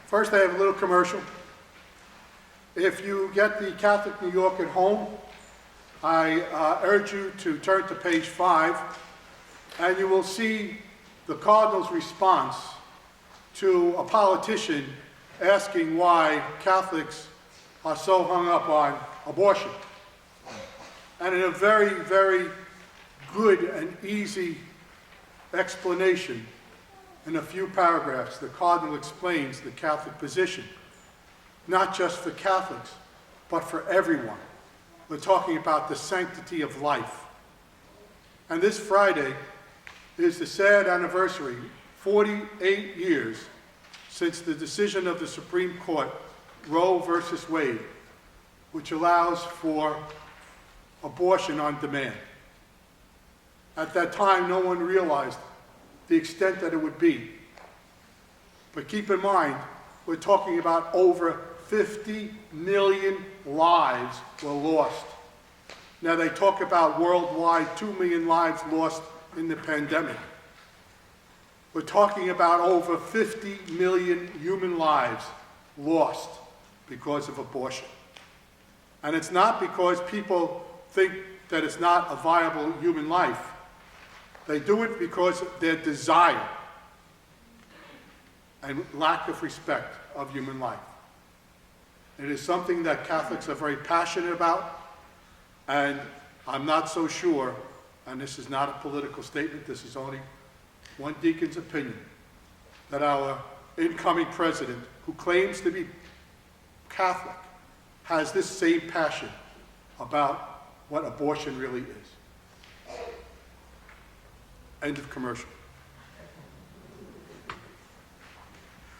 First, I have a little commercial. If you get the Catholic New York at home, I urge you to turn to page 5, and you will see the Cardinal's response to a politician asking why Catholics are so hung up on abortion. And in a very, very good and easy explanation, in a few paragraphs, the Cardinal explains the Catholic position, not just for Catholics, but for everyone. We're talking about the sanctity of life. And this Friday is the sad anniversary, 48 years since the decision of the Supreme Court, Roe versus Wade, which allows for abortion on demand. At that time, no one realized the extent that it would be. But keep in mind, we're talking about over 50 million lives were lost. Now they talk about worldwide 2 million lives lost in the pandemic. We're talking about over 50 million human lives lost because of abortion. And it's not because people think that it's not a viable human life. They do it because of their desire and lack of respect of human life. It is something that Catholics are very passionate about, and I'm not so sure, and this is not a political statement, this is only one deacon's opinion, that our incoming president, who claims to be Catholic, has this same passion about what abortion really is. End of commercial.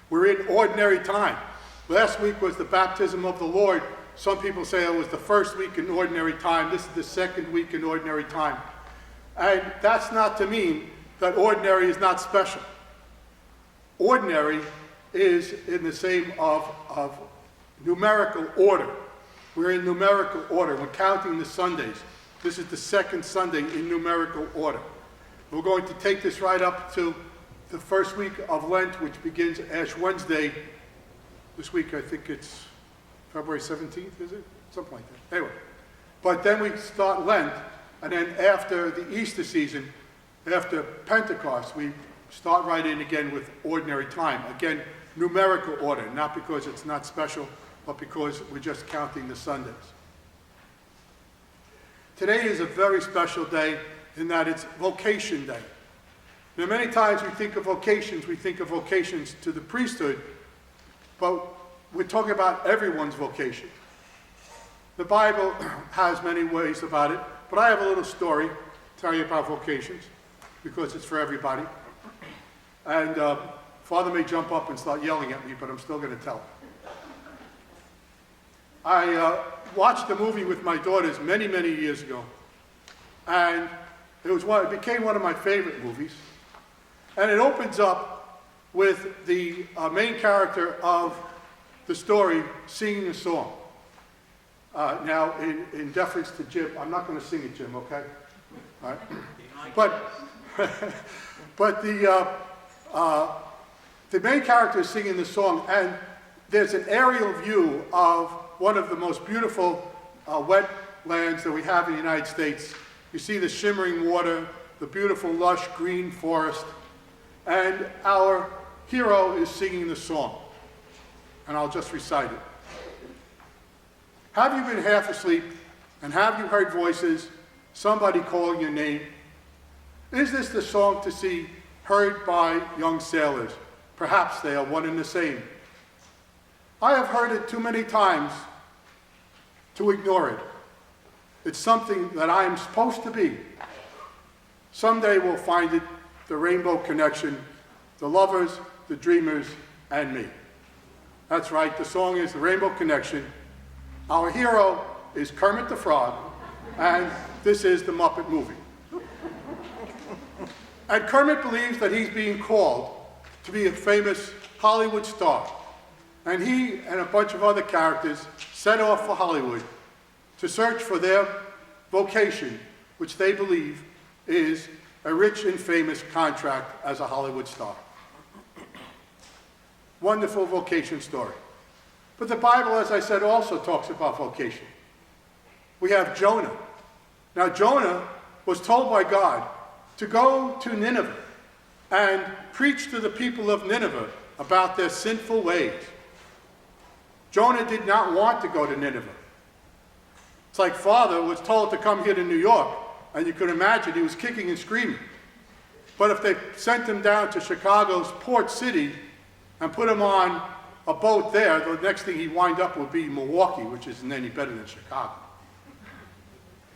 We're in ordinary time. Last week was the baptism of the Lord. Some people say it was the first week in ordinary time. This is the second week in ordinary time. And that's not to mean that ordinary is not special. Ordinary is in the same of numerical order. We're in numerical order. We're counting the Sundays. This is the second Sunday in numerical order. We're going to take this right up to the first week of Lent, which begins Ash Wednesday. This week, I think it's February 17th, is it? Something like that. Anyway, but then we start Lent, and then after the Easter season, after Pentecost, we start right in again with ordinary time. Again, numerical order, not because it's not special, but because we're just counting the Sundays. Today is a very special day in that it's Vocation Day. Now, many times we think of vocations to the priesthood, but we're talking about everyone's vocation. The Bible has many ways about it, but I have a little story to tell you about vocations, because it's for everybody. And Father may jump up and start yelling at me, but I'm still going to tell it. I watched a movie with my daughters many, many years ago, and it became one of my favorite movies. And it opens up with the main character of the story singing a song. Now, in deference to Jim, I'm not going to sing it, Jim, okay? All right. But the main character is singing the song, and there's an aerial view of one of the most beautiful wetlands that we have in the United States. You see the shimmering water, the beautiful lush green forest, and our hero is singing the song. And I'll just recite it. Have you been half asleep, and have you heard voices, somebody calling your name? Is this the song to see, heard by young sailors? Perhaps they are one and the same. I have heard it too many times to ignore it. It's something that I am supposed to be. Someday we'll find it, the rainbow connection, the lovers, the dreamers, and me. That's right, the song is the Rainbow Connection. Our hero is Kermit the Frog, and this is the Muppet movie. And Kermit believes that he's being called to be a famous Hollywood star. And he and a bunch of other characters set off for Hollywood to search for their vocation, which they believe is a rich and famous contract as a Hollywood star. Wonderful vocation story. But the Bible, as I said, also talks about vocation. We have Jonah. Now, Jonah was told by God to go to Nineveh and preach to the people of Nineveh about their sinful ways. Jonah did not want to go to Nineveh. It's like father was told to come here to New York, and you could imagine he was kicking and screaming. But if they sent him down to Chicago's Port City and put him on a boat there, the next thing he'd wind up would be Milwaukee, which isn't any better than Chicago.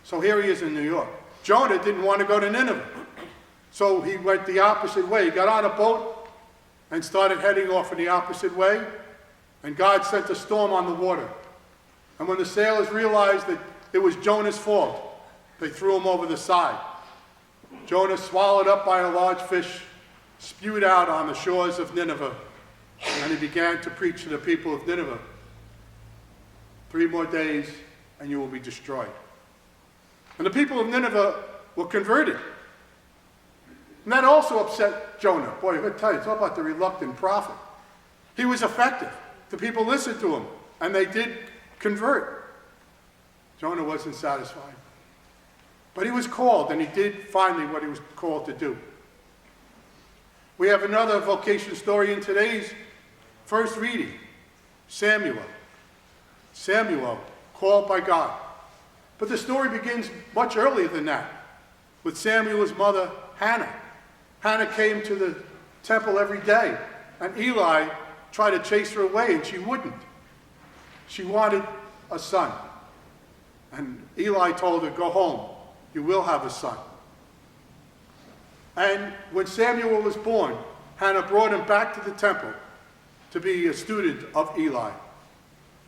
So here he is in New York. Jonah didn't want to go to Nineveh. So he went the opposite way. He got on a boat and started heading off in the opposite way. And God sent a storm on the water. And when the sailors realized that it was Jonah's fault, they threw him over the side. Jonah, swallowed up by a large fish, spewed out on the shores of Nineveh, and he began to preach to the people of Nineveh. 3 more days, and you will be destroyed. And the people of Nineveh were converted. And that also upset Jonah. Boy, I'm going to tell you, it's all about the reluctant prophet. He was effective. The people listened to him, and they did convert. Jonah wasn't satisfied. But he was called, and he did finally what he was called to do. We have another vocation story in today's first reading. Samuel. Samuel, called by God. But the story begins much earlier than that, with Samuel's mother, Hannah. Hannah came to the temple every day, and Eli tried to chase her away, and she wouldn't. She wanted a son. And Eli told her, go home. You will have a son. And when Samuel was born, Hannah brought him back to the temple to be a student of Eli.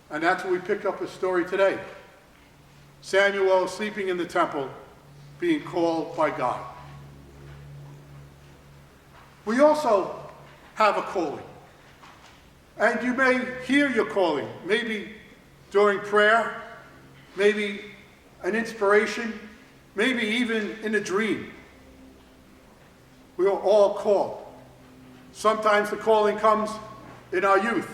And that's where we pick up a story today. Samuel sleeping in the temple, being called by God. We also have a calling. And you may hear your calling, maybe during prayer, maybe an inspiration, maybe even in a dream. We are all called. Sometimes the calling comes in our youth,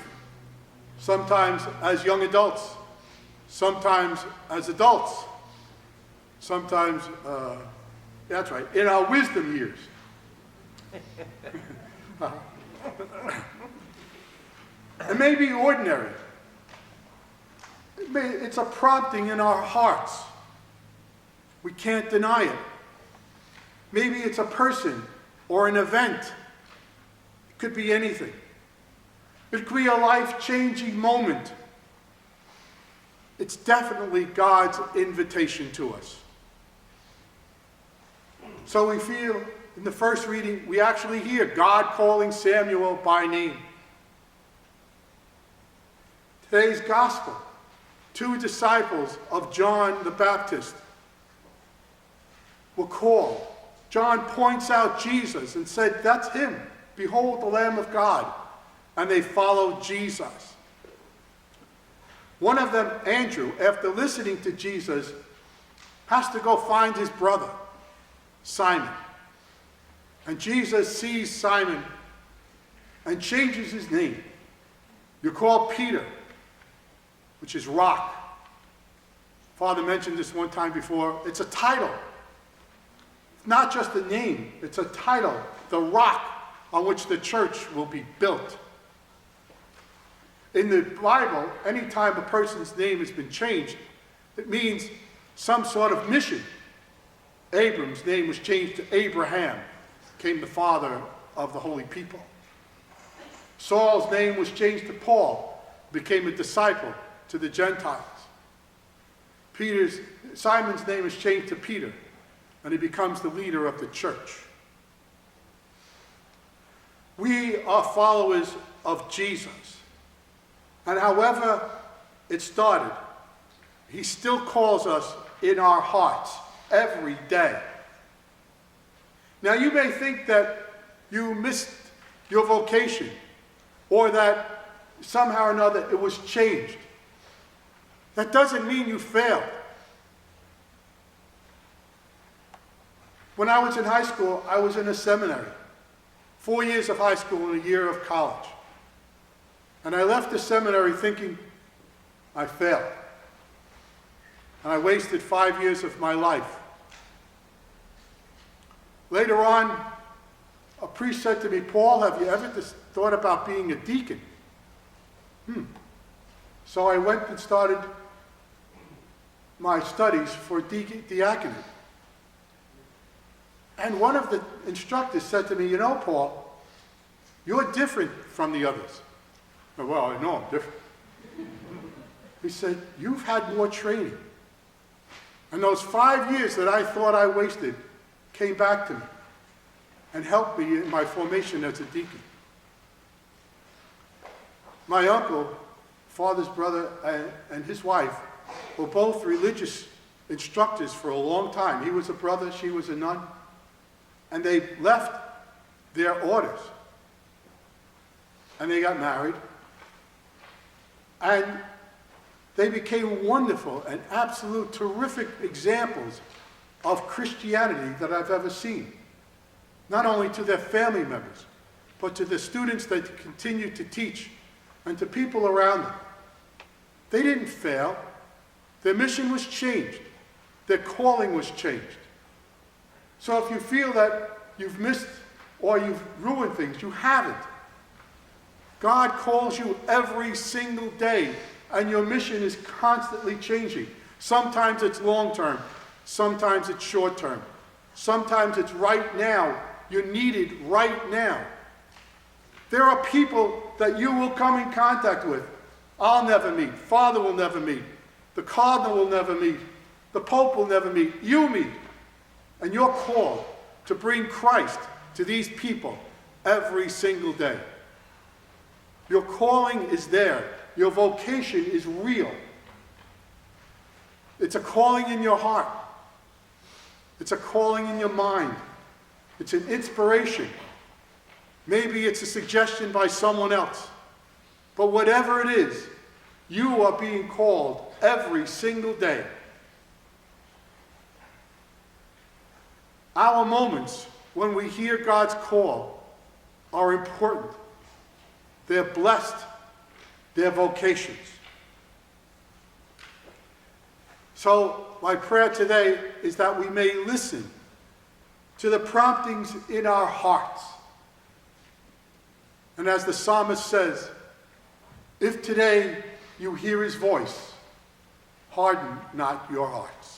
sometimes as young adults, sometimes as adults, sometimes, that's right, in our wisdom years. It may be ordinary. It's a prompting in our hearts. We can't deny it. Maybe it's a person or an event. It could be anything. It could be a life-changing moment. It's definitely God's invitation to us. So we feel in the first reading, we actually hear God calling Samuel by name. Today's gospel, 2 disciples of John the Baptist were called. John points out Jesus and said, that's him. Behold the Lamb of God. And they followed Jesus. One of them, Andrew, after listening to Jesus, has to go find his brother, Simon. And Jesus sees Simon and changes his name. You're called Peter, which is rock. Father mentioned this one time before. It's a title. It's not just a name. It's a title, the rock on which the church will be built. In the Bible, anytime a person's name has been changed, it means some sort of mission. Abram's name was changed to Abraham, became the father of the holy people. Saul's name was changed to Paul, became a disciple to the Gentiles. Simon's name is changed to Peter, and he becomes the leader of the church. We are followers of Jesus. And however it started, he still calls us in our hearts every day. Now you may think that you missed your vocation, or that somehow or another it was changed. That doesn't mean you failed. When I was in high school, I was in a seminary. 4 years of high school and a year of college. And I left the seminary thinking I failed. And I wasted 5 years of my life. Later on, a priest said to me, "Paul, have you ever thought about being a deacon?" So I went and started my studies for diaconate. And one of the instructors said to me, "You know, Paul, you're different from the others." I said, "Well, I know I'm different." He said, "You've had more training." And those 5 years that I thought I wasted came back to me and helped me in my formation as a deacon. My uncle, father's brother, and his wife were both religious instructors for a long time. He was a brother, she was a nun. And they left their orders. And they got married. And they became wonderful and absolute terrific examples of Christianity that I've ever seen. Not only to their family members, but to the students that they continued to teach and to people around them. They didn't fail. Their mission was changed. Their calling was changed. So if you feel that you've missed or you've ruined things, you haven't. God calls you every single day, and your mission is constantly changing. Sometimes it's long-term. Sometimes it's short-term. Sometimes it's right now. You're needed right now. There are people that you will come in contact with. I'll never meet. Father will never meet. The Cardinal will never meet. The Pope will never meet. You meet. And you're called to bring Christ to these people every single day. Your calling is there. Your vocation is real. It's a calling in your heart. It's a calling in your mind. It's an inspiration. Maybe it's a suggestion by someone else. But whatever it is, you are being called every single day. Our moments when we hear God's call are important. They're blessed. They're vocations. So my prayer today is that we may listen to the promptings in our hearts. And as the psalmist says, if today you hear his voice, harden not your hearts.